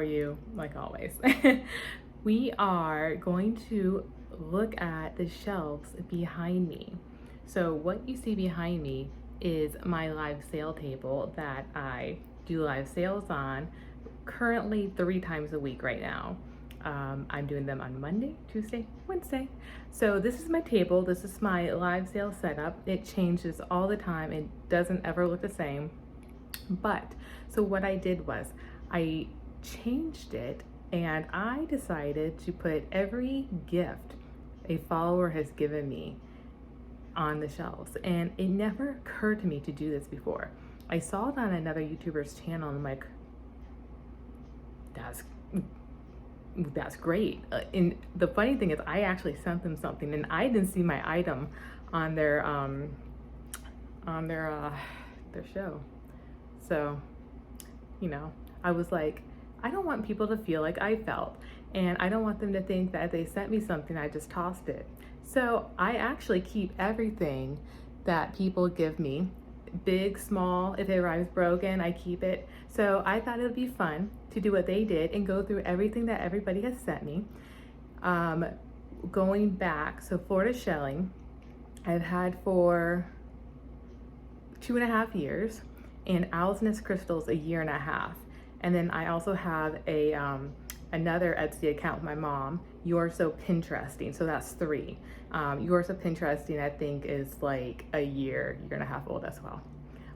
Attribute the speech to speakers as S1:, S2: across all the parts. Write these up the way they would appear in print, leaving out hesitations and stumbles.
S1: for you like always. We are going to look at the shelves behind me. So what you see behind me is my live sale table that I do live sales on currently 3 times a week right now. I'm doing them on Monday, Tuesday, Wednesday. So this is my table. This is my live sale setup. It changes all the time. It doesn't ever look the same. But so what I did was I changed it, and I decided to put every gift a follower has given me on the shelves. And it never occurred to me to do this before. I saw it on another YouTuber's channel and I'm like, that's great. And the funny thing is I actually sent them something and I didn't see my item on their show. So, you know, I was like, I don't want people to feel like I felt, and I don't want them to think that they sent me something, I just tossed it. So I actually keep everything that people give me, big, small. If it arrives broken, I keep it. So I thought it would be fun to do what they did and go through everything that everybody has sent me. Going back, so Florida Shelling, I've had for 2.5 years, and Owlsnestcrystals a 1.5 years. And then I also have a another Etsy account with my mom, You're So Pinteresting, so that's 3. You're So Pinteresting, I think, is like a year and a half old as well.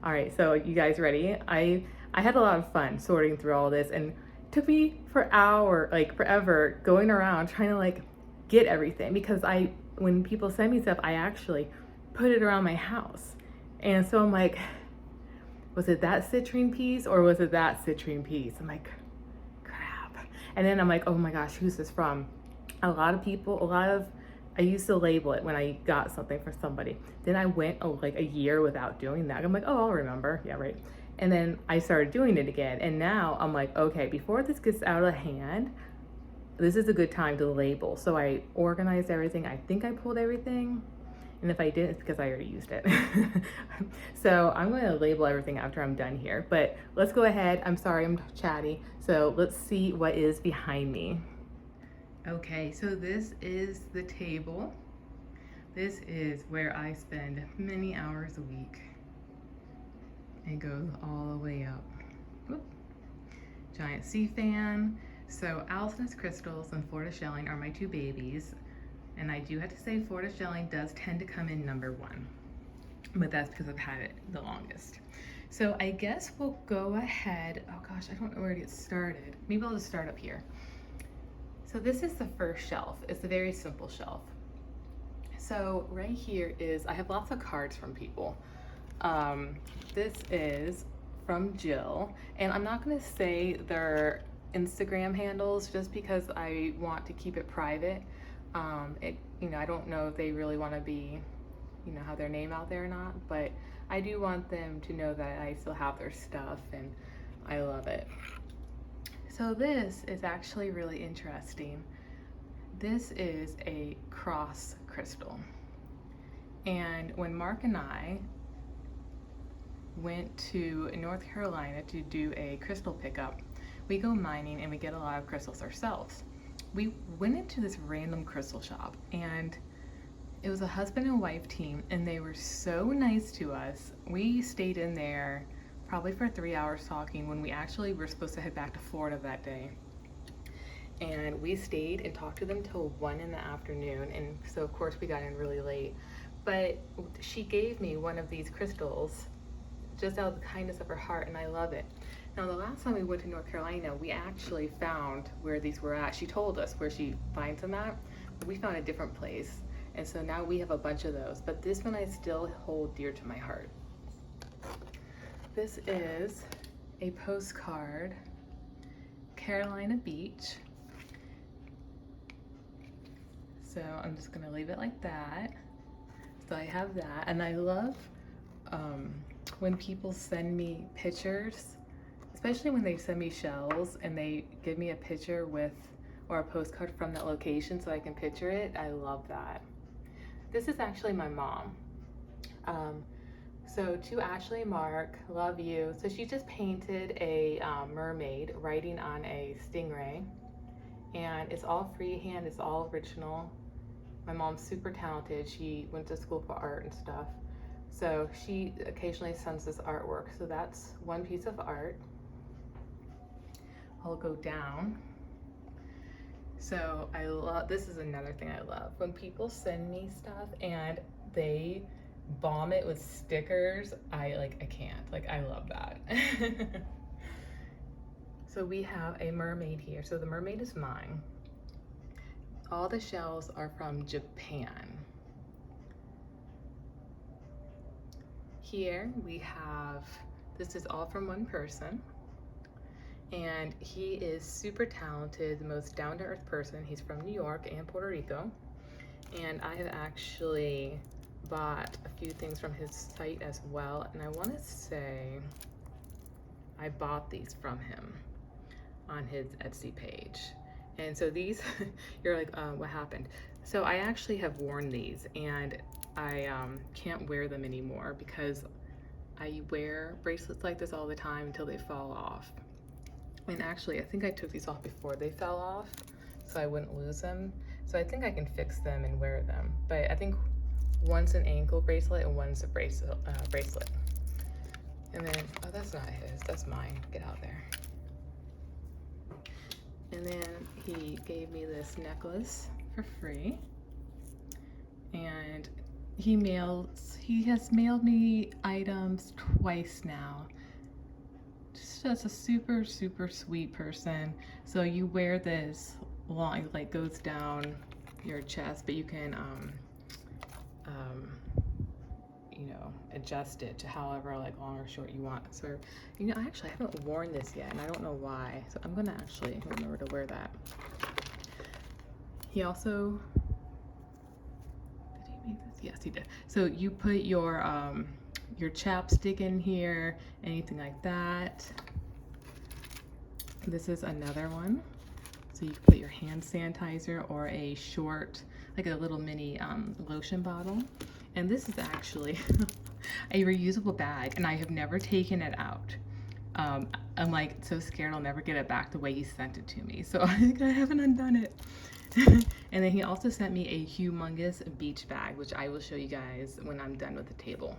S1: All right, so you guys ready? I had a lot of fun sorting through all this, and it took me forever going around trying to like get everything, because when people send me stuff, I actually put it around my house. And so I'm like, was it that citrine piece or was it that citrine piece? I'm like, crap. And then I'm like, oh my gosh, who's this from? I used to label it when I got something for somebody. Then I went like a year without doing that. I'm like, oh, I'll remember. Yeah, right. And then I started doing it again. And now I'm like, okay, before this gets out of hand, this is a good time to label. So I organized everything. I think I pulled everything. And if I didn't, it's because I already used it. So I'm going to label everything after I'm done here. But let's go ahead. I'm sorry, I'm chatty. So let's see what is behind me. Okay, so this is the table. This is where I spend many hours a week. It goes all the way up. Whoop. Giant sea fan. So Owlsnestcrystals and Florida Shelling are my 2 babies. And I do have to say Florida Shelling does tend to come in number 1, but that's because I've had it the longest. So I guess we'll go ahead. Oh gosh, I don't know where to get started. Maybe I'll just start up here. So this is the first shelf. It's a very simple shelf. So right here is, I have lots of cards from people. This is from Jill, and I'm not gonna say their Instagram handles just because I want to keep it private. I don't know if they really want to be, have their name out there or not, but I do want them to know that I still have their stuff and I love it. So this is actually really interesting. This is a cross crystal. And when Mark and I went to North Carolina to do a crystal pickup, we go mining and we get a lot of crystals ourselves. We went into this random crystal shop, and it was a husband and wife team, and they were so nice to us. We stayed in there probably for 3 hours talking when we actually were supposed to head back to Florida that day. And we stayed and talked to them till 1 in the afternoon, and so of course we got in really late. But she gave me one of these crystals just out of the kindness of her heart, and I love it. Now, the last time we went to North Carolina, we actually found where these were at. She told us where she finds them at, but we found a different place. And so now we have a bunch of those, but this one I still hold dear to my heart. This is a postcard, Carolina Beach. So I'm just gonna leave it like that. So I have that, and I love when people send me pictures, especially when they send me shells and they give me a picture or a postcard from that location so I can picture it. I love that. This is actually my mom. So to Ashley Mark, love you. So she just painted a mermaid riding on a stingray, and it's all freehand, it's all original. My mom's super talented. She went to school for art and stuff. So she occasionally sends us artwork. So that's one piece of art. I'll go down. So I love, this is another thing I love. When people send me stuff and they bomb it with stickers, I can't. Like, I love that. So we have a mermaid here. So the mermaid is mine. All the shells are from Japan. Here we have, this is all from one person. And he is super talented, the most down-to-earth person. He's from New York and Puerto Rico. And I have actually bought a few things from his site as well. And I want to say I bought these from him on his Etsy page. And so these, you're like, what happened? So I actually have worn these, and I can't wear them anymore because I wear bracelets like this all the time until they fall off. And actually, I think I took these off before they fell off, so I wouldn't lose them. So I think I can fix them and wear them. But I think one's an ankle bracelet and one's a bracelet. And then, oh, that's not his, that's mine. Get out there. And then he gave me this necklace for free. And he has mailed me items twice now. Just a super, super sweet person. So you wear this long, it like goes down your chest, but you can you know, adjust it to however like long or short you want. So, you know, I actually haven't worn this yet, and I don't know why. So I'm gonna actually remember to wear that. He also, did he make this? Yes, he did. So you put your chapstick in here, anything like that. This is another one. So you can put your hand sanitizer or a short, like a little mini lotion bottle. And this is actually a reusable bag, and I have never taken it out. I'm like so scared I'll never get it back the way he sent it to me. So I think I haven't undone it. And then he also sent me a humongous beach bag, which I will show you guys when I'm done with the table.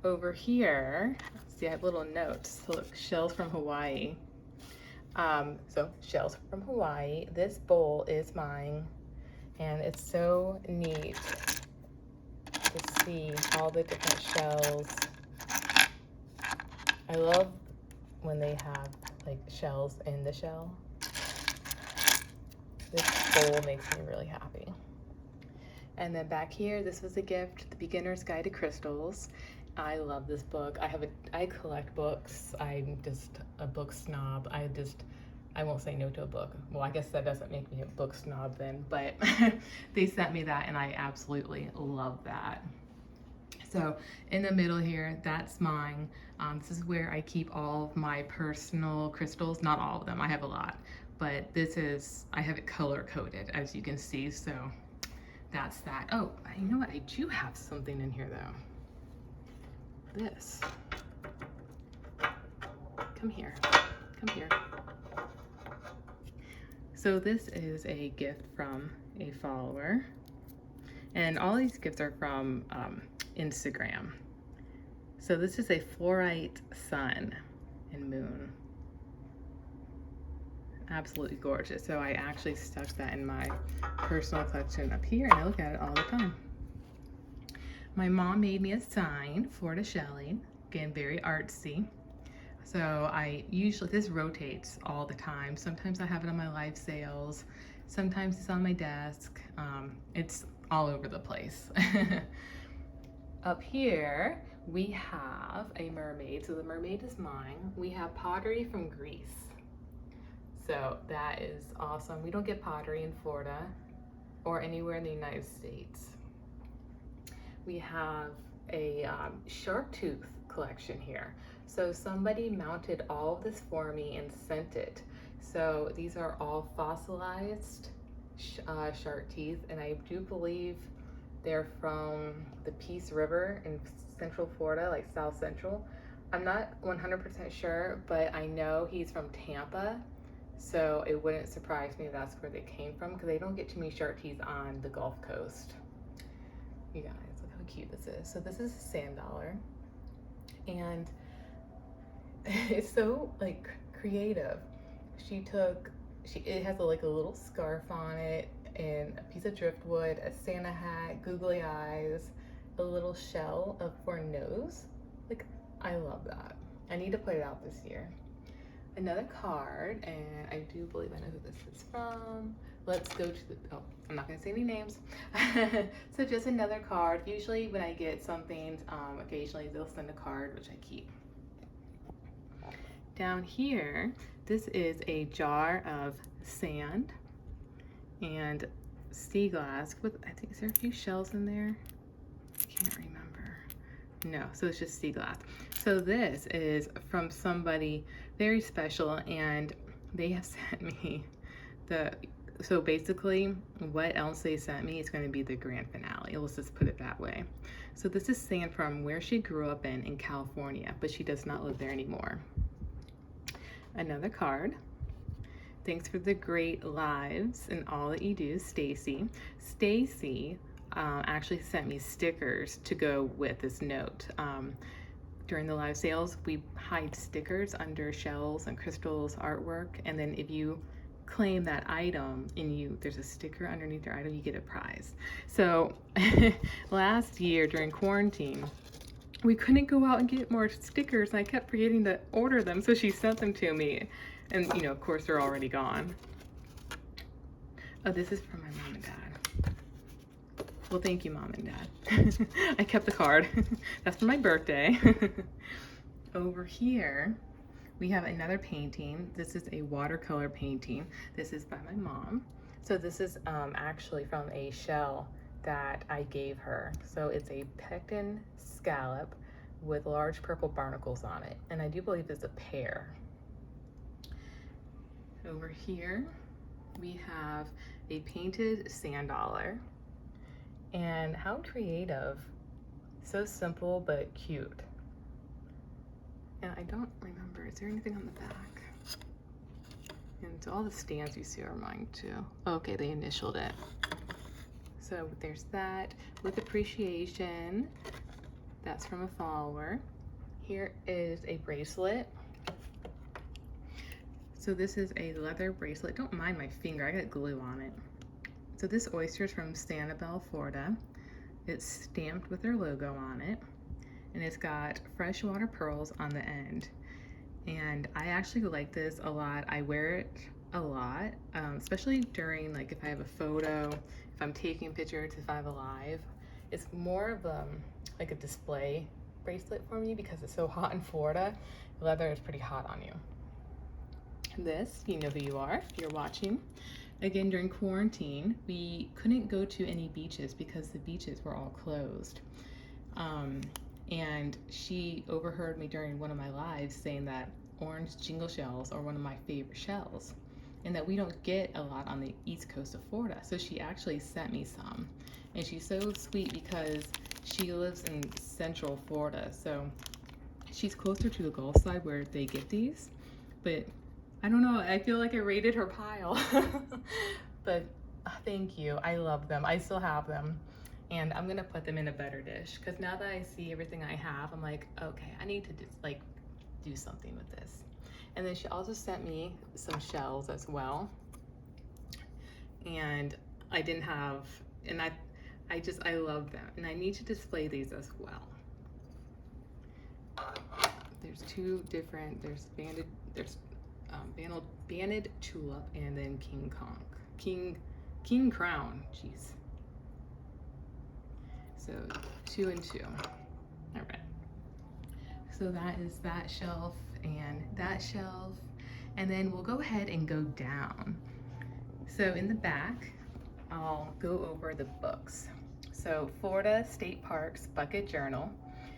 S1: Over here, see, I have little notes. So look, shells from Hawaii. So shells from Hawaii. This bowl is mine, and it's so neat to see all the different shells. I love when they have like shells in the shell. This bowl makes me really happy. And then back here, this was a gift, The Beginner's Guide to Crystals. I love this book. I collect books. I'm just a book snob. I won't say no to a book. Well, I guess that doesn't make me a book snob then, but they sent me that and I absolutely love that. So in the middle here, that's mine. This is where I keep all of my personal crystals. Not all of them, I have a lot, but I have it color coded, as you can see, so that's that. Oh, you know what? I do have something in here though. This. Come here. So this is a gift from a follower, and all these gifts are from Instagram. So this is a fluorite sun and moon. Absolutely gorgeous. So I actually stuck that in my personal collection up here, and I look at it all the time. My mom made me a sign, flshelling, again, very artsy. So this rotates all the time. Sometimes I have it on my live sales. Sometimes it's on my desk. It's all over the place. Up here, we have a mermaid. So the mermaid is mine. We have pottery from Greece. So that is awesome. We don't get pottery in Florida or anywhere in the United States. We have a shark tooth collection here. So somebody mounted all of this for me and sent it. So these are all fossilized shark teeth, and I do believe They're from the Peace River in Central Florida, like South Central. I'm not 100% sure, but I know he's from Tampa, so it wouldn't surprise me if that's where they came from, because they don't get too many shark teas on the Gulf Coast. You guys, look how cute this is. So this is a sand dollar, and it's so like creative. It has like a little scarf on it, and a piece of driftwood, a Santa hat, googly eyes, a little shell for a nose. Like, I love that. I need to put it out this year. Another card, and I do believe I know who this is from. Let's go to the, oh, I'm not gonna say any names. So just another card. Usually when I get something, occasionally they'll send a card, which I keep. Down here, this is a jar of sand and sea glass with, I think, is there a few shells in there? I can't remember. No, so it's just sea glass. So this is from somebody very special, and they have sent me so basically what else they sent me is going to be the grand finale. Let's just put it that way. So this is sand from where she grew up in California, but she does not live there anymore. Another card. Thanks for the great lives and all that you do, Stacy. Stacy actually sent me stickers to go with this note. During the live sales, we hide stickers under shells and crystals artwork, and then if you claim that item and there's a sticker underneath your item, you get a prize. So last year during quarantine, we couldn't go out and get more stickers, and I kept forgetting to order them, so she sent them to me. And you know, of course, they're already gone. Oh, this is from my mom and dad. Well, thank you, Mom and Dad. I kept the card. That's for my birthday. Over here, we have another painting. This is a watercolor painting. This is by my mom. So this is actually from a shell that I gave her. So it's a pecten scallop with large purple barnacles on it. And I do believe it's a pear. Over here, we have a painted sand dollar. And how creative. So simple, but cute. And I don't remember, is there anything on the back? And so all the stamps you see are mine too. Okay, they initialed it. So there's that. With appreciation, that's from a follower. Here is a bracelet. So this is a leather bracelet. Don't mind my finger, I got glue on it. So this oyster is from Sanibel, Florida. It's stamped with their logo on it, and it's got freshwater pearls on the end. And I actually like this a lot. I wear it a lot, especially during, like, if I have a photo, if I'm taking pictures, if I have a live. It's more of like a display bracelet for me because it's so hot in Florida. Leather is pretty hot on you. This, you know who you are if you're watching. Again, during quarantine, we couldn't go to any beaches because the beaches were all closed. And she overheard me during one of my lives saying that orange jingle shells are one of my favorite shells, and that we don't get a lot on the east coast of Florida. So she actually sent me some, and she's so sweet because she lives in central Florida. So she's closer to the Gulf side where they get these, but I don't know, I feel like I raided her pile. But thank you, I love them. I still have them, and I'm gonna put them in a better dish because now that I see everything I have, I'm like, okay, I need to just like do something with this. And then she also sent me some shells as well, and I didn't have, and I love them, and I need to display these as well. There's two different, there's banded tulip, and then king crown, jeez. So 2 and 2. All right. So that is that shelf and that shelf, and then we'll go ahead and go down. So in the back, I'll go over the books. So Florida State Parks Bucket Journal.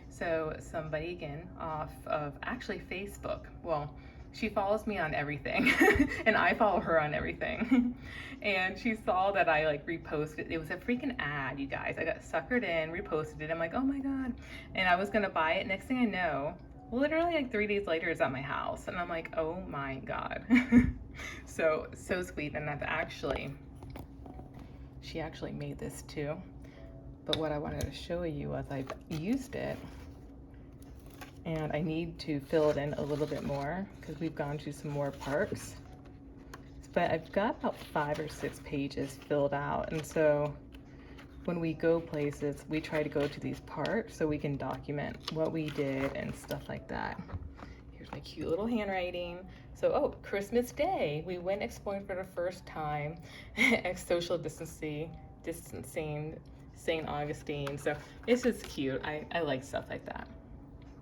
S1: So somebody, again, off of actually Facebook. Well, she follows me on everything and I follow her on everything. And she saw that I like reposted. It was a freaking ad, you guys. I got suckered in, reposted it. I'm like, oh my God. And I was gonna buy it. Next thing I know, literally like 3 days later, it's at my house. And I'm like, oh my God. So sweet. And that's actually, she actually made this too. But what I wanted to show you was I've used it, and I need to fill it in a little bit more because we've gone to some more parks. But I've got about 5 or 6 pages filled out, and so when we go places, we try to go to these parks so we can document what we did and stuff like that. Here's my cute little handwriting. So, oh, Christmas Day, we went exploring for the first time, social distancing, St. Augustine. So it's just cute. I like stuff like that.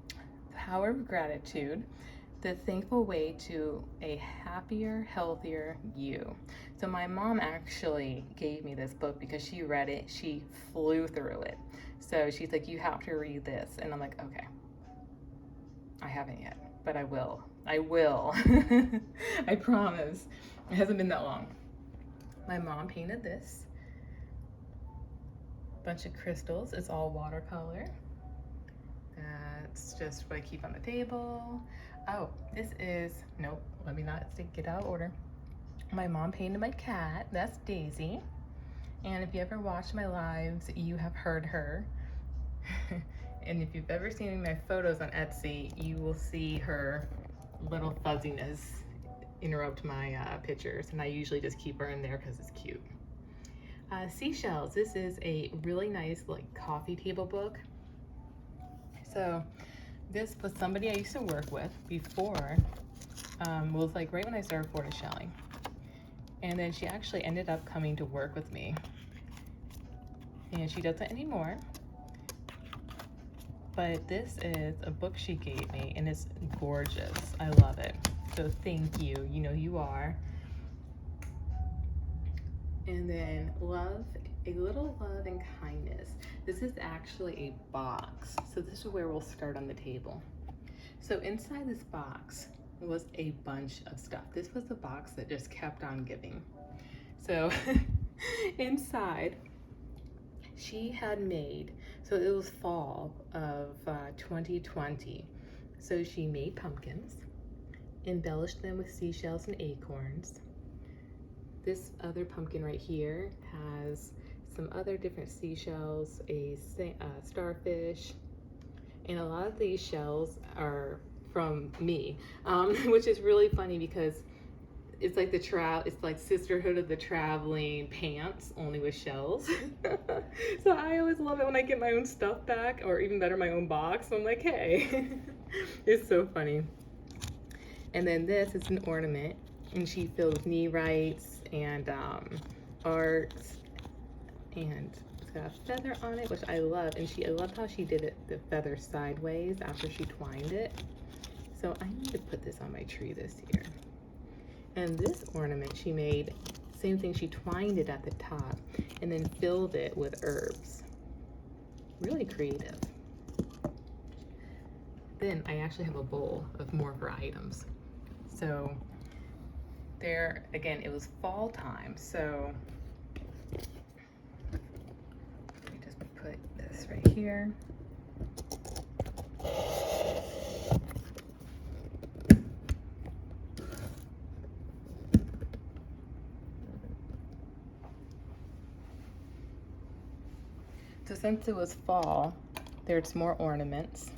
S1: The power of gratitude, the thankful way to a happier, healthier you. So my mom actually gave me this book because she read it. She flew through it. So she's like, you have to read this. And I'm like, okay. I haven't yet, but I will. I will. I promise. It hasn't been that long. My mom painted this. Bunch of crystals. It's all watercolor. That's just what I keep on the table. Oh, this is, nope, let me not get out of order. My mom painted my cat. That's Daisy. And if you ever watched my lives, you have heard her. And if you've ever seen my photos on Etsy, you will see her little fuzziness interrupt my pictures. And I usually just keep her in there because it's cute. Seashells. This is a really nice like coffee table book. So this was somebody I used to work with before, was like right when I started FlsHelling. And then she actually ended up coming to work with me. And she doesn't anymore. But this is a book she gave me and it's gorgeous. I love it. So thank you. You know you are. And then love, a little love and kindness. This is actually a box. So this is where we'll start on the table. So inside this box was a bunch of stuff. This was the box that just kept on giving. So inside, she had made, so it was fall of 2020. So she made pumpkins, embellished them with seashells and acorns. This other pumpkin right here has some other different seashells, a starfish, and a lot of these shells are from me, which is really funny because it's like it's like Sisterhood of the Traveling Pants, only with shells. So I always love it when I get my own stuff back, or even better, my own box. I'm like, hey, it's so funny. And then this is an ornament, and she filled with knee rights and arcs, and it's got a feather on it, which I love. And I loved how she did it, the feather sideways after she twined it. So I need to put this on my tree this year. And this ornament she made, same thing, she twined it at the top and then filled it with herbs. Really creative. Then I actually have a bowl of more of her items. So there, again, it was fall time, so let me just put this right here. So since it was fall, there's more ornaments.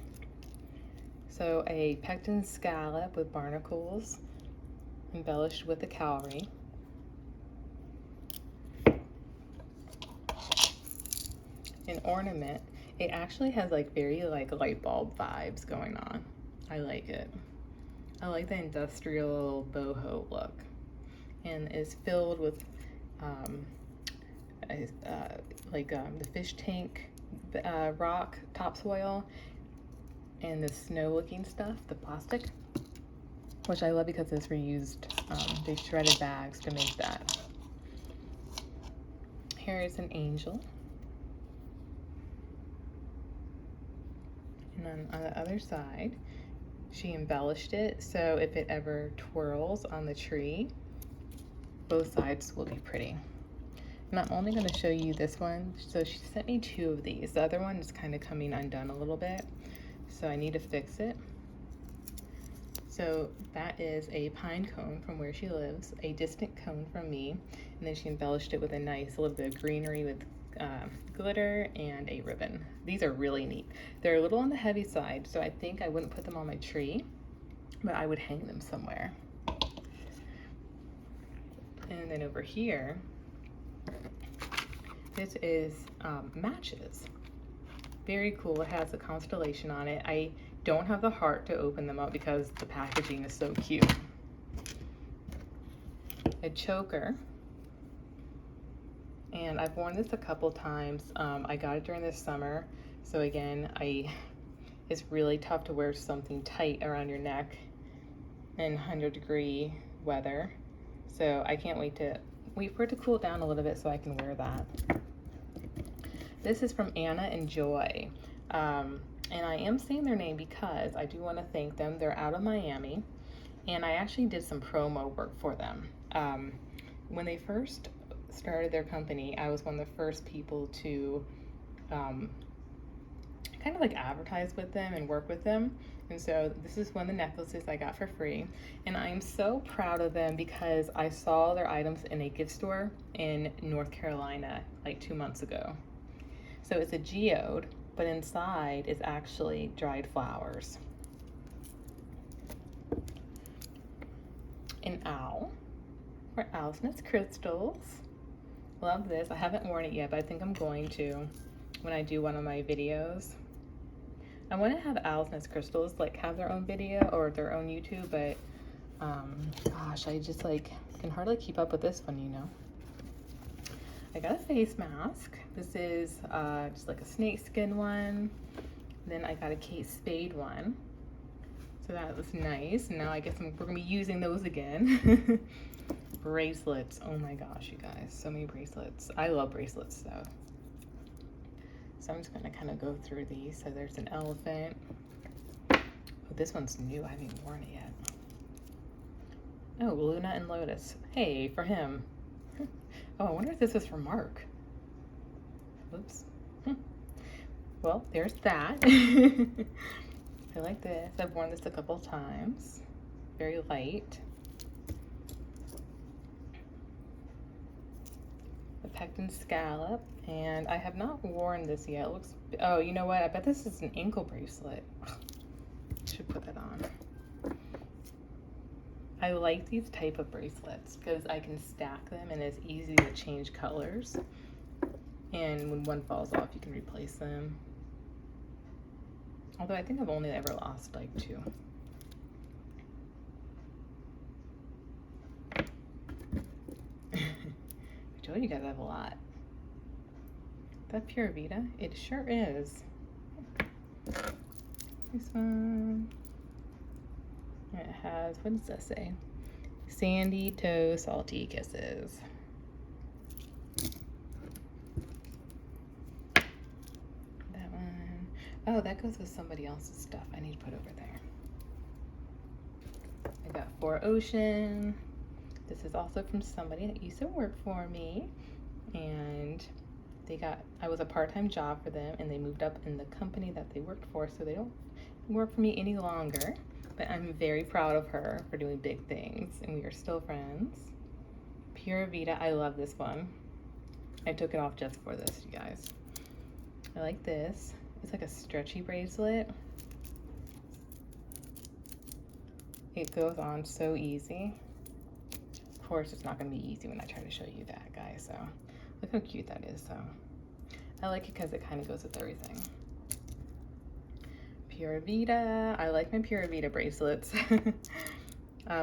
S1: So a pecten scallop with barnacles, embellished with a cowrie. An ornament. It actually has like very like light bulb vibes going on. I like it. I like the industrial boho look. And it's filled with the fish tank rock topsoil and the snow looking stuff, the plastic, which I love because it's reused. They shredded bags to make that. Here is an angel. And then on the other side, She embellished it, so if it ever twirls on the tree, both sides will be pretty. And I'm only going to show you this one. So she sent me 2 of these. The other one is kind of coming undone a little bit, so I need to fix it. So that is a pine cone from where she lives, a distant cone from me, and then she embellished it with a nice little bit of greenery with glitter and a ribbon. These are really neat. They're a little on the heavy side, so I think I wouldn't put them on my tree, but I would hang them somewhere. And then over here, this is matches. Very cool. It has a constellation on it. I don't have the heart to open them up because the packaging is so cute. A choker. And I've worn this a couple times. I got it during the summer. So again, it's really tough to wear something tight around your neck in 100-degree weather. So I can't wait for it to cool down a little bit so I can wear that. This is from Anna and Joy. And I am saying their name because I do want to thank them. They're out of Miami, and I actually did some promo work for them. When they first started their company, I was one of the first people to kind of like advertise with them and work with them. And so this is one of the necklaces I got for free. And I'm so proud of them because I saw their items in a gift store in North Carolina like 2 months ago. So it's a geode, but inside is actually dried flowers. An owl for Owlsnestcrystals. Love this. I haven't worn it yet, but I think I'm going to when I do one of my videos. I want to have Owlsnestcrystals like have their own video or their own YouTube, but gosh, I just like can hardly keep up with this one, you know. I got a face mask. This is just like a snakeskin one. Then I got a Kate Spade one. So that was nice. Now I guess we're gonna be using those again. Bracelets. Oh my gosh, you guys, so many bracelets. I love bracelets though. So I'm just gonna kind of go through these. So there's an elephant. Oh, this one's new. I haven't even worn it yet. Oh, Luna and Lotus. Hey, for him. Oh, I wonder if this is for Mark. Oops. Well, there's that. I like this. I've worn this a couple times. Very light. The pecten scallop. And I have not worn this yet. It looks, oh, you know what? I bet this is an ankle bracelet. Should put that on. I like these type of bracelets because I can stack them and it's easy to change colors. And when one falls off, you can replace them. Although I think I've only ever lost like 2. I told you guys I have a lot. Is that Pura Vida? It sure is. This one. It has, what does that say? Sandy toe salty kisses. That one. Oh, that goes with somebody else's stuff I need to put over there. I got 4 Ocean. This is also from somebody that used to work for me. And I was a part-time job for them and they moved up in the company that they worked for, so they don't work for me any longer. But I'm very proud of her for doing big things, and we are still friends. Pura Vida, I love this one. I took it off just for this, you guys. I like this. It's like a stretchy bracelet. It goes on so easy. Of course, it's not gonna be easy when I try to show you that, guys, so look how cute that is. So I like it because it kind of goes with everything. Pura Vida. I like my Pura Vida bracelets.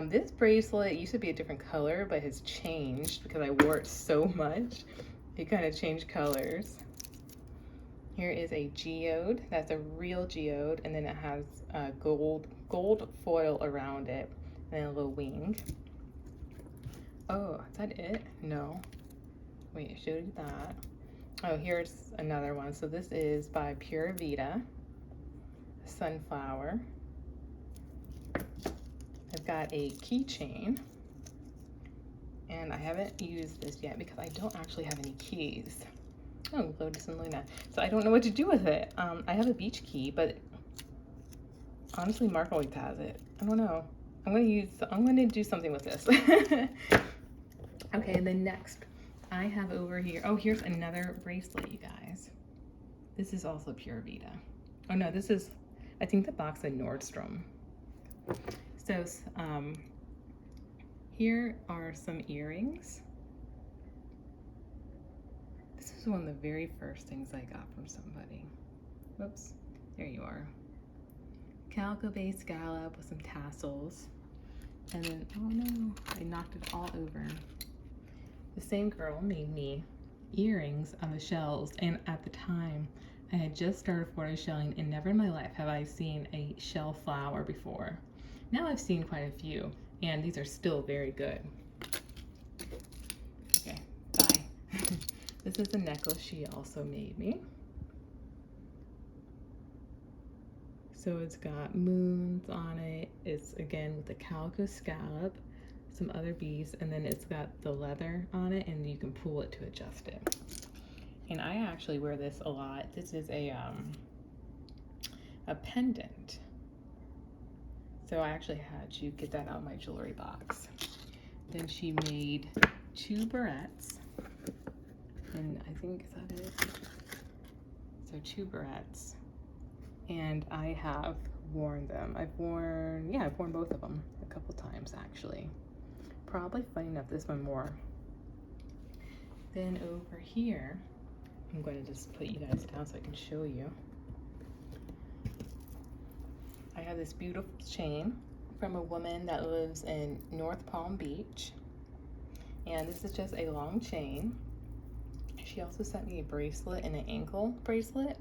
S1: This bracelet used to be a different color, but has changed because I wore it so much. It kind of changed colors. Here is a geode. That's a real geode, and then it has gold foil around it, and then a little wing. Oh, is that it? No. Wait, I showed you that. Oh, here's another one. So this is by Pura Vida. Sunflower. I've got a keychain, and I haven't used this yet because I don't actually have any keys. Oh, Lotus and Luna. So I don't know what to do with it. I have a beach key, but honestly, Mark always has it. I don't know. I'm gonna do something with this. Okay, and then next, I have over here, oh, here's another bracelet, you guys. This is also Pure Vita. Oh no, this is, I think the box at Nordstrom. So, here are some earrings. This is one of the very first things I got from somebody. Whoops, there you are. Calico-based scallop with some tassels. And then, oh no, I knocked it all over. The same girl made me earrings on the shells, and at the time, I had just started photo shelling, and never in my life have I seen a shell flower before. Now I've seen quite a few, and these are still very good. Okay, bye. This is a necklace she also made me. So it's got moons on it. It's again with the calico scallop, some other beads, and then it's got the leather on it, and you can pull it to adjust it. And I actually wear this a lot. This is a pendant. So I actually had to get that out of my jewelry box. Then she made 2 barrettes, and I think, is that it? So 2 barrettes, and I have worn them. I've worn both of them a couple times actually. Probably, funny enough, this one more. Then over here, I'm going to just put you guys down so I can show you. I have this beautiful chain from a woman that lives in North Palm Beach. And this is just a long chain. She also sent me a bracelet and an ankle bracelet.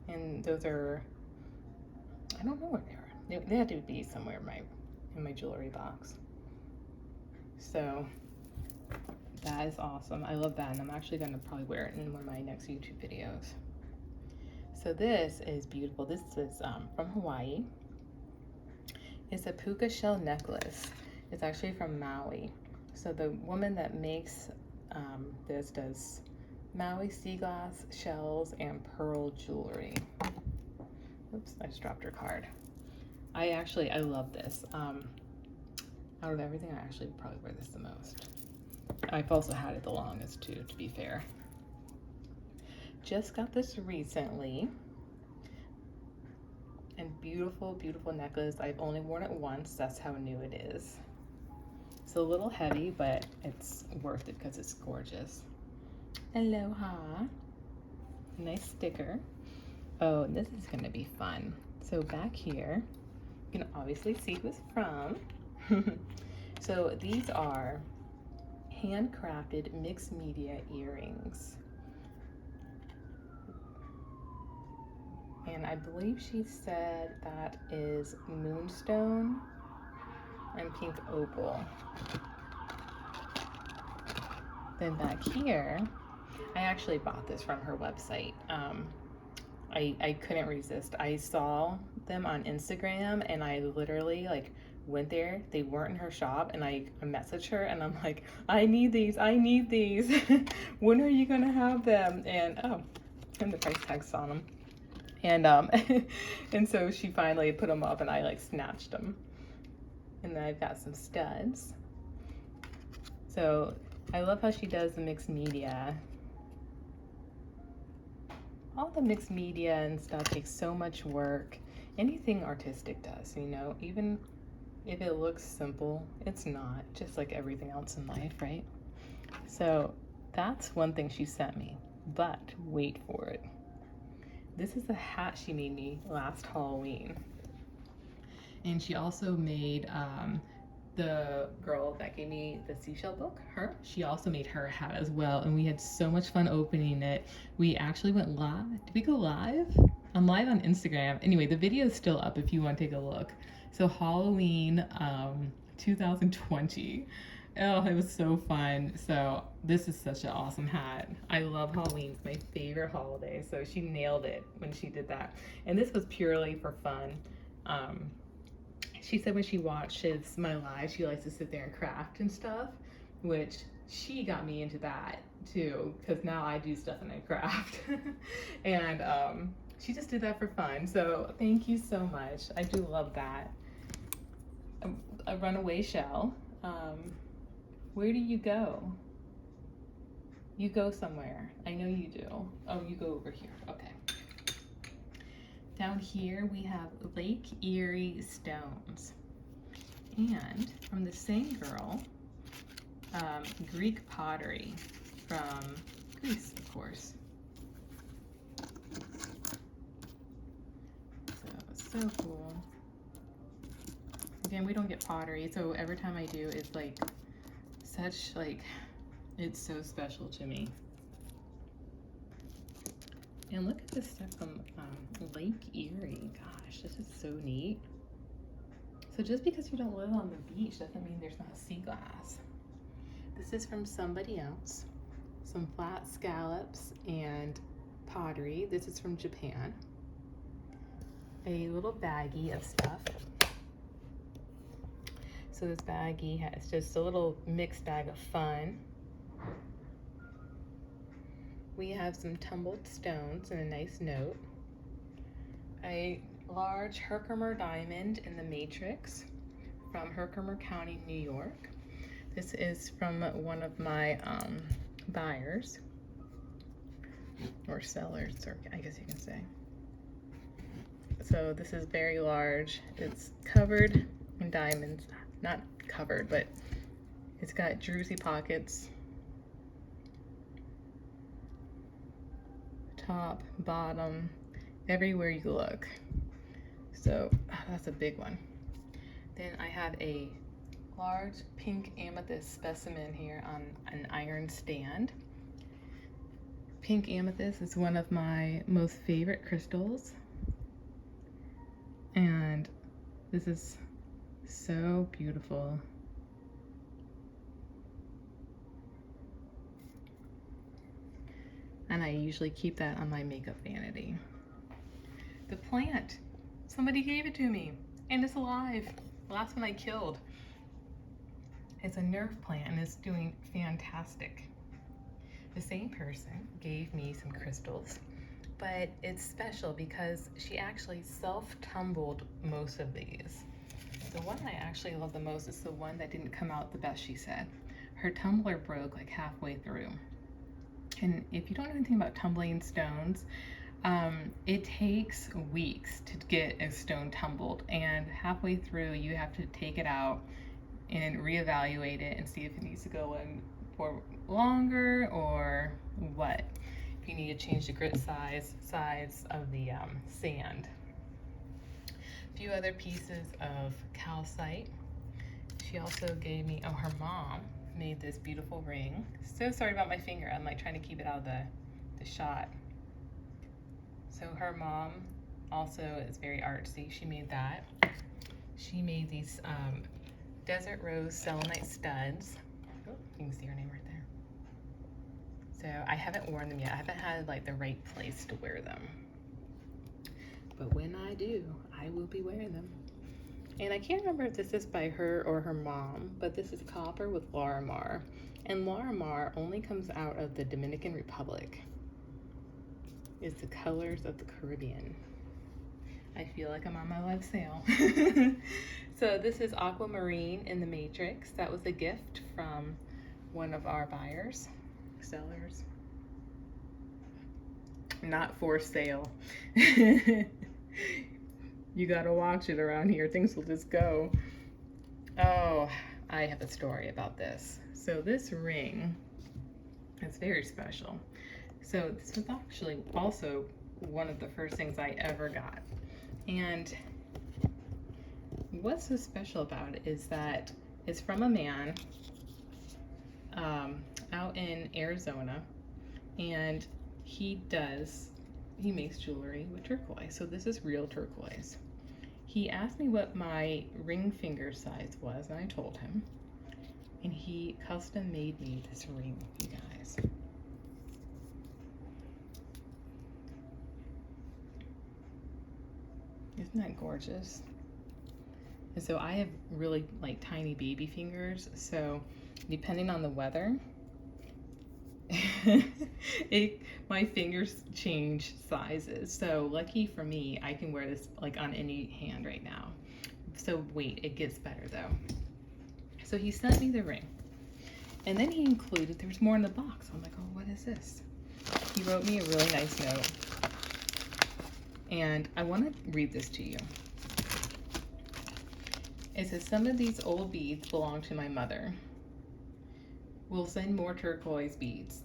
S1: And those are, I don't know where they are. They had to be somewhere in my jewelry box. So that is awesome. I love that, and I'm actually gonna probably wear it in one of my next YouTube videos. So this is beautiful. This is from Hawaii. It's a puka shell necklace. It's actually from Maui. So the woman that makes this does Maui sea glass, shells, and pearl jewelry. Oops, I just dropped her card. I love this. Out of everything, I actually probably wear this the most. I've also had it the longest too, to be fair. Just got this recently. And beautiful, beautiful necklace. I've only worn it once. That's how new it is. It's a little heavy, but it's worth it because it's gorgeous. Aloha. Nice sticker. Oh, and this is gonna be fun. So back here, you can obviously see who it's from. So these are handcrafted mixed media earrings. And I believe she said that is moonstone and pink opal. Then back here, I actually bought this from her website. I couldn't resist. I saw them on Instagram, and I literally went there. They weren't in her shop, and I messaged her, and I'm like, I need these. When are you gonna have them? And and the price tags on them. And and so she finally put them up, and I snatched them. And then I've got some studs. So I love how she does the mixed media. All the mixed media and stuff takes so much work. Anything artistic does, you know, even if it looks simple, it's not, just like everything else in life, right? So that's one thing she sent me, but wait for it. This is a hat she made me last Halloween. And she also made, the girl that gave me the seashell book, she also made her hat as well, and we had so much fun opening it. We actually went live. Did we go live? I'm live on Instagram. Anyway, the video is still up if you want to take a look. So Halloween 2020. Oh, it was so fun. So this is such an awesome hat. I love Halloween. It's my favorite holiday. So she nailed it when she did that. And this was purely for fun. She said when she watches my live, she likes to sit there and craft and stuff, which she got me into that too, because now I do stuff and I craft. And she just did that for fun. So thank you so much. I do love that. A runaway shell. Where do you go? You go somewhere. I know you do. Oh, you go over here. Okay. Down here we have Lake Erie stones. And from the same girl, Greek pottery from Greece, of course. So cool. Again, we don't get pottery, so every time I do, it's like such like, it's so special to me. And look at this stuff from Lake Erie. Gosh, this is so neat. So just because you don't live on the beach doesn't mean there's not sea glass. This is from somebody else. Some flat scallops and pottery. This is from Japan. A little baggie of stuff. So this baggie has just a little mixed bag of fun. We have some tumbled stones and a nice note. A large Herkimer diamond in the matrix from Herkimer County, New York. This is from one of my buyers, or sellers, or I guess you can say. So this is very large. It's covered in diamonds. Not covered, but it's got druzy pockets. Top, bottom, everywhere you look. So that's a big one. Then I have a large pink amethyst specimen here on an iron stand. Pink amethyst is one of my most favorite crystals. And this is so beautiful. And I usually keep that on my makeup vanity. The plant, somebody gave it to me and it's alive. The last one I killed. It's a nerve plant and it's doing fantastic. The same person gave me some crystals, but it's special because she actually self-tumbled most of these. The one I actually love the most is the one that didn't come out the best, she said. Her tumbler broke like halfway through. And if you don't know anything about tumbling stones, it takes weeks to get a stone tumbled, and halfway through you have to take it out and reevaluate it and see if it needs to go in for longer or what. If you need to change the grit size of the sand. A few other pieces of calcite. She also gave me, her mom made this beautiful ring. So sorry about my finger. I'm like trying to keep it out of the shot. So her mom also is very artsy. She made that. She made these desert rose selenite studs. Oh, you can see her name right there. So I haven't worn them yet. I haven't had like the right place to wear them. But when I do, I will be wearing them. And I can't remember if this is by her or her mom, but this is copper with Larimar. And Larimar only comes out of the Dominican Republic. It's the colors of the Caribbean. I feel like I'm on my live sale. So this is aquamarine in the matrix. That was a gift from one of our buyers, sellers. Not for sale. You gotta watch it around here. Things will just go. Oh, I have a story about this. So this ring is very special. So this was actually also one of the first things I ever got. And what's so special about it is that it's from a man out in Arizona, and he makes jewelry with turquoise. So this is real turquoise. He asked me what my ring finger size was, and I told him. And he custom made me this ring, you guys. Isn't that gorgeous? And so I have really like tiny baby fingers. So depending on the weather, my fingers change sizes. So lucky for me, I can wear this like on any hand right now. So wait, it gets better though. So he sent me the ring. And then he included, there's more in the box. I'm like, oh, what is this? He wrote me a really nice note. And I want to read this to you. It says, some of these old beads belong to my mother. We'll send more turquoise beads.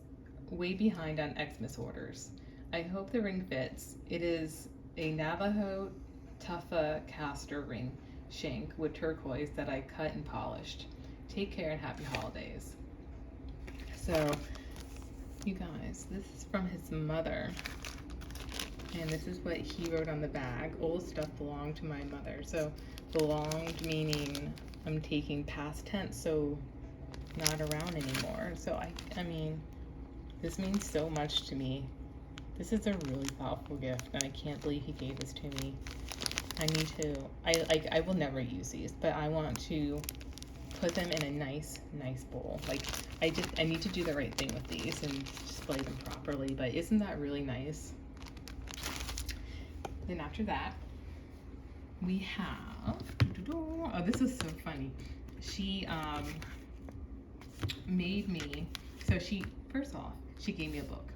S1: Way behind on Xmas orders. I hope the ring fits. It is a Navajo Tufa caster ring shank with turquoise that I cut and polished. Take care and happy holidays. So, you guys, this is from his mother. And this is what he wrote on the bag. Old stuff belonged to my mother. So, belonged meaning I'm taking past tense, so not around anymore. So, I mean, this means so much to me. This is a really thoughtful gift, and I can't believe he gave this to me. I will never use these, but I want to put them in a nice bowl. Like, I need to do the right thing with these and display them properly, but isn't that really nice? Then after that, we have, oh, this is so funny. She made me, so first off, she gave me a book,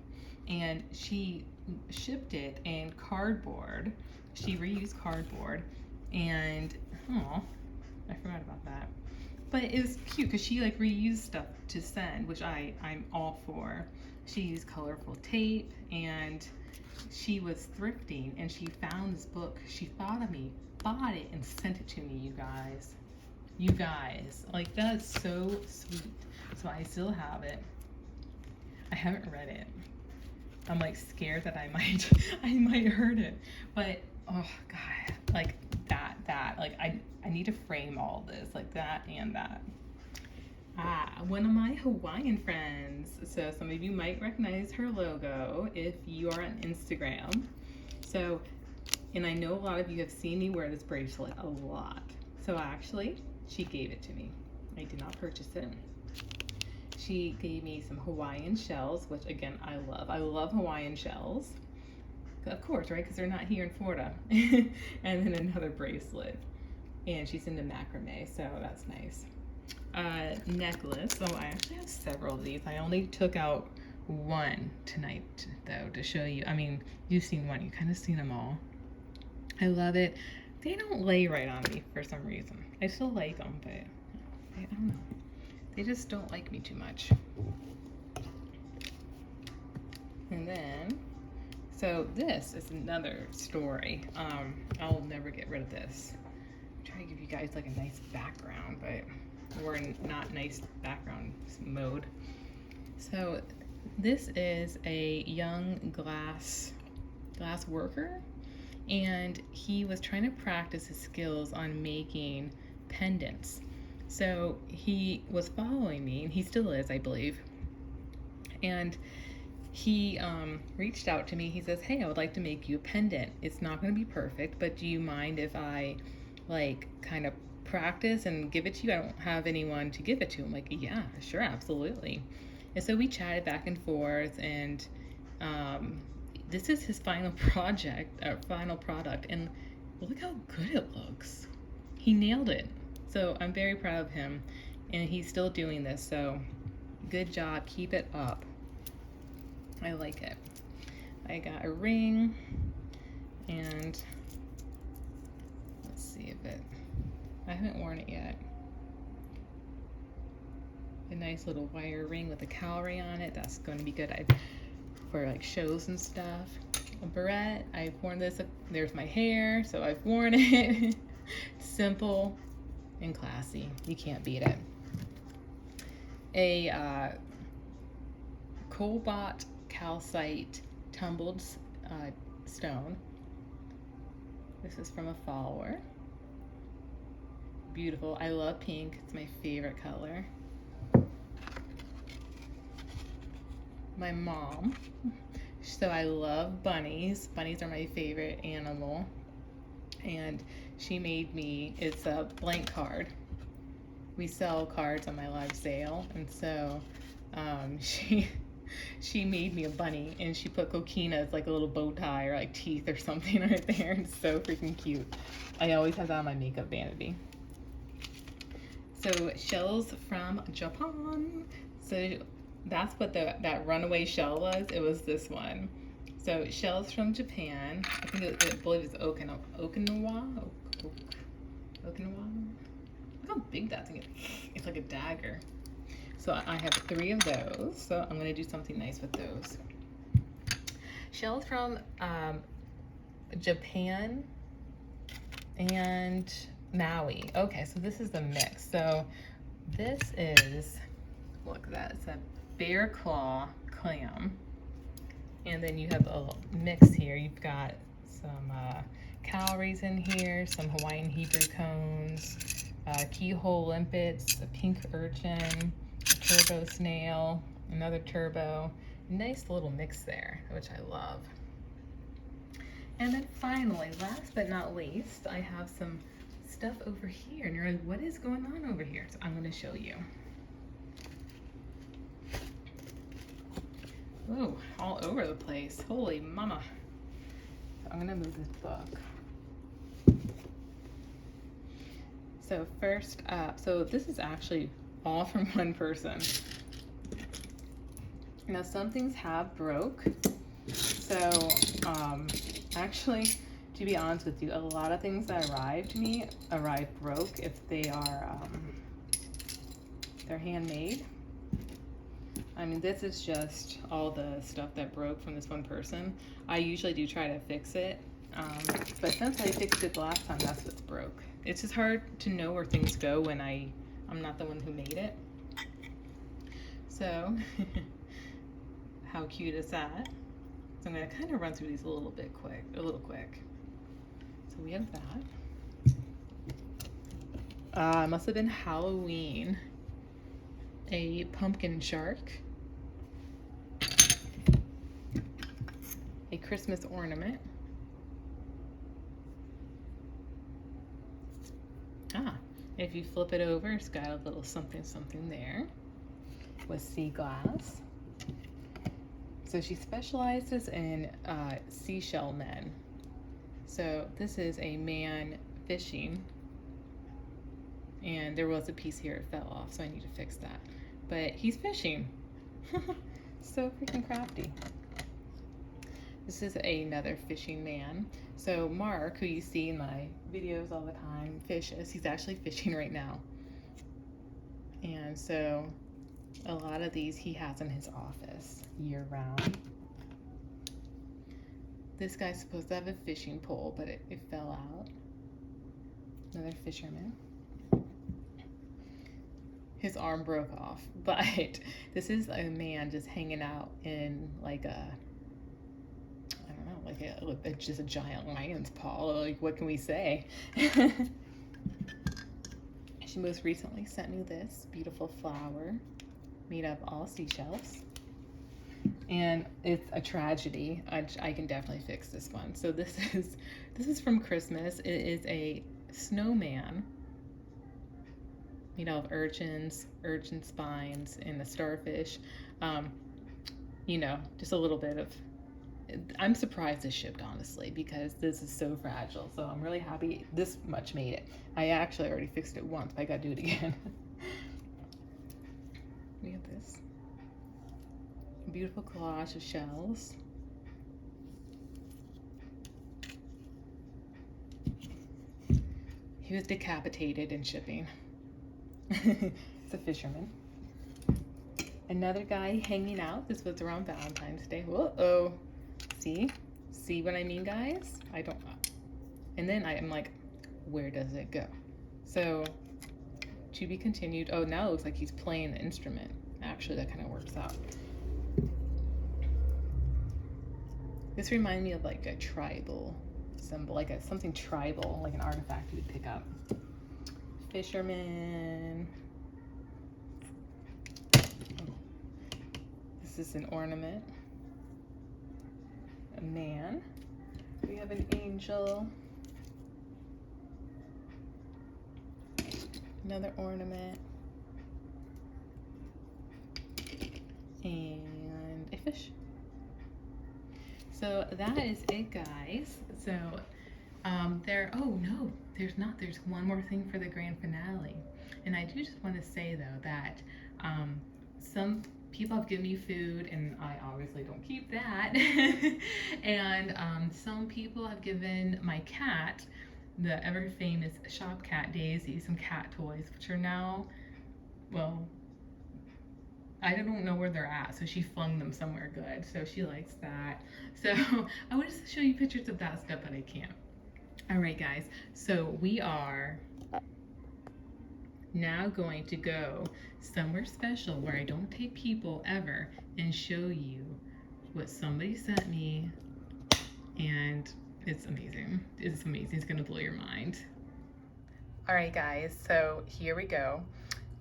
S1: and she shipped it in cardboard. She reused cardboard, and, oh, I forgot about that. But it was cute because she like reused stuff to send, which I'm all for. She used colorful tape, and she was thrifting, and she found this book. She thought of me, bought it, and sent it to me, you guys. You guys, like, that's so sweet. So I still have it. I haven't read it. I'm like scared that I might hurt it. But oh God, like that, like I need to frame all this, like that and that. One of my Hawaiian friends. So some of you might recognize her logo if you are on Instagram. So, and I know a lot of you have seen me wear this bracelet a lot. So actually, she gave it to me. I did not purchase it. She gave me some Hawaiian shells, which again, I love. I love Hawaiian shells. Of course, right? Because they're not here in Florida. And then another bracelet. And she's into macrame, so that's nice. Necklace. So I actually have several of these. I only took out one tonight, though, to show you. I mean, you've seen one. You've kind of seen them all. I love it. They don't lay right on me for some reason. I still like them, but I don't know. They just don't like me too much. And then, so this is another story. I'll never get rid of this. I'm trying to give you guys like a nice background, but we're in not nice background mode. So this is a young glass worker, and he was trying to practice his skills on making pendants. So he was following me, and he still is, I believe. And he reached out to me. He says, hey, I would like to make you a pendant. It's not going to be perfect, but do you mind if I like kind of practice and give it to you? I don't have anyone to give it to. I'm like, yeah, sure, absolutely. And so we chatted back and forth, and this is his final product, and look how good it looks. He nailed it. So I'm very proud of him, and he's still doing this, so good job, keep it up. I like it. I got a ring, and let's see if I haven't worn it yet. A nice little wire ring with a cowrie on it. That's going to be good for like shows and stuff. A barrette. I've worn this. There's my hair, so I've worn it. Simple and classy. You can't beat it. A cobalt calcite tumbled stone. This is from a follower. Beautiful. I love pink. It's my favorite color. My mom. So I love bunnies. Bunnies are my favorite animal. And she made me, it's a blank card. We sell cards on my live sale, and so she made me a bunny, and she put coquinas, like a little bow tie or like teeth or something right there. It's so freaking cute. I always have that on my makeup vanity. So shells from Japan. So that's what that runaway shell was. It was this one. So shells from Japan. I think I believe it's Okinawa. Okinawa. Look how big that thing is. It's like a dagger. So I have 3 of those. So I'm gonna do something nice with those. Shells from Japan and Maui. Okay, so this is the mix. So this is, look at that, it's a bear claw clam. And then you have a mix here. You've got some calories in here, some Hawaiian Hebrew cones, keyhole limpets, a pink urchin, a turbo snail, another turbo. Nice little mix there, which I love. And then finally, last but not least, I have some stuff over here. And you're like, what is going on over here? So I'm going to show you. Ooh, all over the place. Holy mama. So I'm gonna move this book. So first up, so this is actually all from one person. Now some things have broke. So actually, to be honest with you, a lot of things that arrived to me arrived broke if they are they're handmade. I mean, this is just all the stuff that broke from this one person. I usually do try to fix it, but since I fixed it the last time, that's what's broke. It's just hard to know where things go when I'm not the one who made it. So, how cute is that? So I'm gonna kind of run through these a little quick. So we have that. It must have been Halloween. A pumpkin shark, a Christmas ornament, if you flip it over, it's got a little something there with sea glass. So she specializes in seashell men. So this is a man fishing, and there was a piece here, it fell off, so I need to fix that. But he's fishing. So freaking crafty. This is another fishing man. So Mark, who you see in my videos all the time, fishes. He's actually fishing right now. And so a lot of these he has in his office year round. This guy's supposed to have a fishing pole, but it fell out. Another fisherman. His arm broke off, but this is a man just hanging out in like a, I don't know, like just a giant lion's paw. Like, what can we say? She most recently sent me this beautiful flower made of all seashells. And it's a tragedy. I can definitely fix this one. So this is from Christmas. It is a snowman made out of urchins, urchin spines, and a starfish. You know, just a little bit of, I'm surprised it's shipped, honestly, because this is so fragile. So I'm really happy this much made it. I actually already fixed it once, but I gotta do it again. We have this beautiful collage of shells. He was decapitated in shipping. It's a fisherman. Another guy hanging out. This was around Valentine's Day. Whoa-oh. See what I mean, guys? I don't know. And then I am like, where does it go? So, to be continued. Oh, now it looks like he's playing the instrument. Actually, that kind of works out. This reminds me of like a tribal symbol, like something tribal, like an artifact you would pick up. Fisherman. This is an ornament. A man. We have an angel. Another ornament. And a fish. So that is it, guys. So oh no, there's not. There's one more thing for the grand finale. And I do just want to say though that some people have given me food and I obviously don't keep that. And some people have given my cat, the ever famous shop cat Daisy, some cat toys, which are now, well, I don't know where they're at, so she flung them somewhere good, so she likes that. So I want to show you pictures of that stuff, but I can't. All right, guys, so we are now going to go somewhere special where I don't take people ever and show you what somebody sent me, and it's amazing. It's amazing. It's gonna blow your mind. All right, guys, so here we go.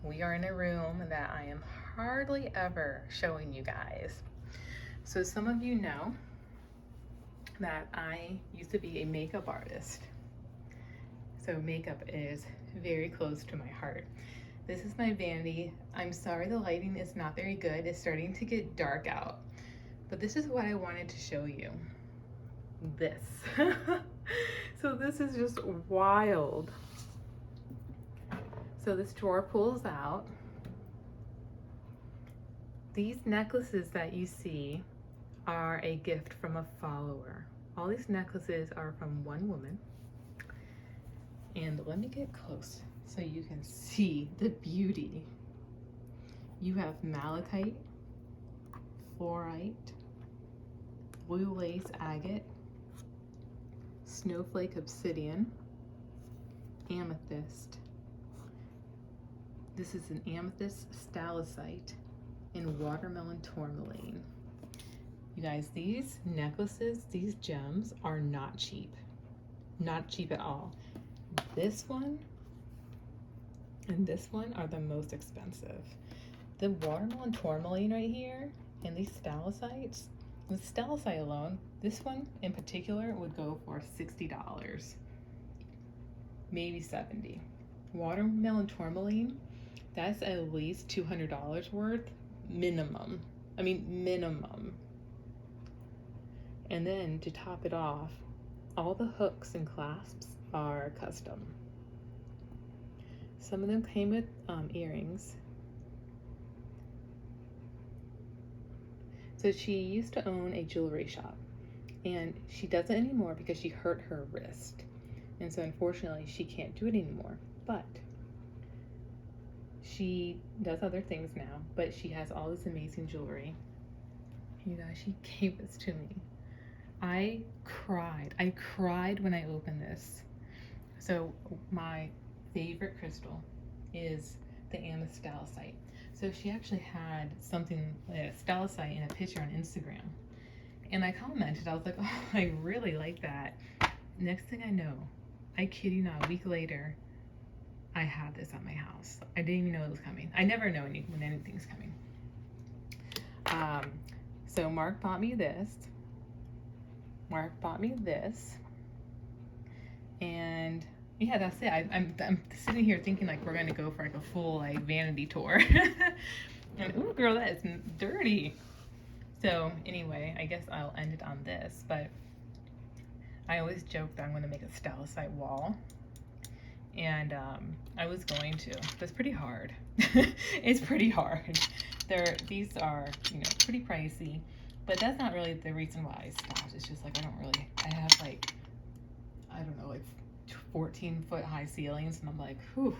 S1: We are in a room that I am hardly ever showing you guys. So some of you know that I used to be a makeup artist. So makeup is very close to my heart. This is my vanity. I'm sorry the lighting is not very good. It's starting to get dark out. But this is what I wanted to show you. This. So this is just wild. So this drawer pulls out. These necklaces that you see are a gift from a follower. All these necklaces are from one woman. And let me get close so you can see the beauty. You have malachite, fluorite, blue lace agate, snowflake obsidian, amethyst. This is an amethyst stalactite, and watermelon tourmaline. You guys, these necklaces, these gems are not cheap. Not cheap at all. This one and this one are the most expensive. The watermelon tourmaline right here and these stalactites, the stalactite alone, this one in particular would go for $60, maybe $70. Watermelon tourmaline, that's at least $200 worth minimum. I mean minimum. And then to top it off, all the hooks and clasps are custom. Some of them came with earrings. So she used to own a jewelry shop, and she doesn't anymore because she hurt her wrist. And so unfortunately she can't do it anymore, but she does other things now, but she has all this amazing jewelry. You guys, she gave this to me. I cried when I opened this. So my favorite crystal is the amethyst stalactite. So she actually had something, a stalactite in a picture on Instagram. And I commented, I was like, oh, I really like that. Next thing I know, I kid you not, a week later, I had this at my house. I didn't even know it was coming. I never know when anything's coming. So Mark bought me this. And yeah, that's it. I'm sitting here thinking like we're gonna go for like a full like vanity tour. And ooh, girl, that is dirty. So anyway, I guess I'll end it on this. But I always joke that I'm gonna make a stalactite wall, and I was going to. But it's pretty hard. It's pretty hard. These are, you know, pretty pricey. But that's not really the reason why I stopped. It's just like I have like, I don't know, like 14-foot high ceilings, and I'm like, whew,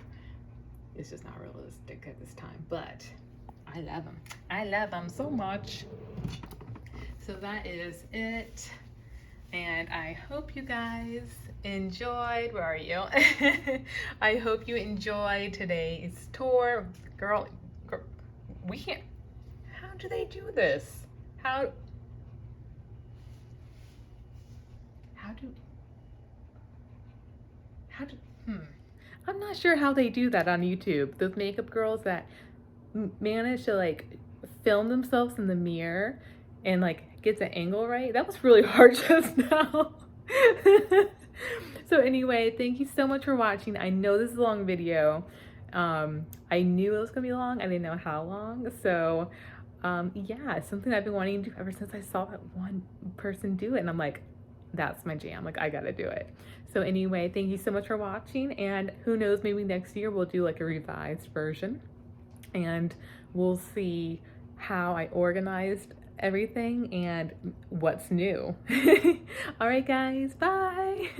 S1: it's just not realistic at this time. But I love them. I love them so much. So that is it. And I hope you guys enjoyed. Where are you? I hope you enjoyed today's tour. Girl, we can't. How do they do this? How do I'm not sure how they do that on YouTube. Those makeup girls that manage to like film themselves in the mirror and like get the angle right. That was really hard just now. So anyway, thank you so much for watching. I know this is a long video. I knew it was gonna be long. I didn't know how long. So yeah, it's something I've been wanting to do ever since I saw that one person do it. And I'm like, that's my jam. Like, I gotta do it. So anyway, thank you so much for watching. And who knows, maybe next year we'll do like a revised version. And we'll see how I organized everything and what's new. All right, guys, bye.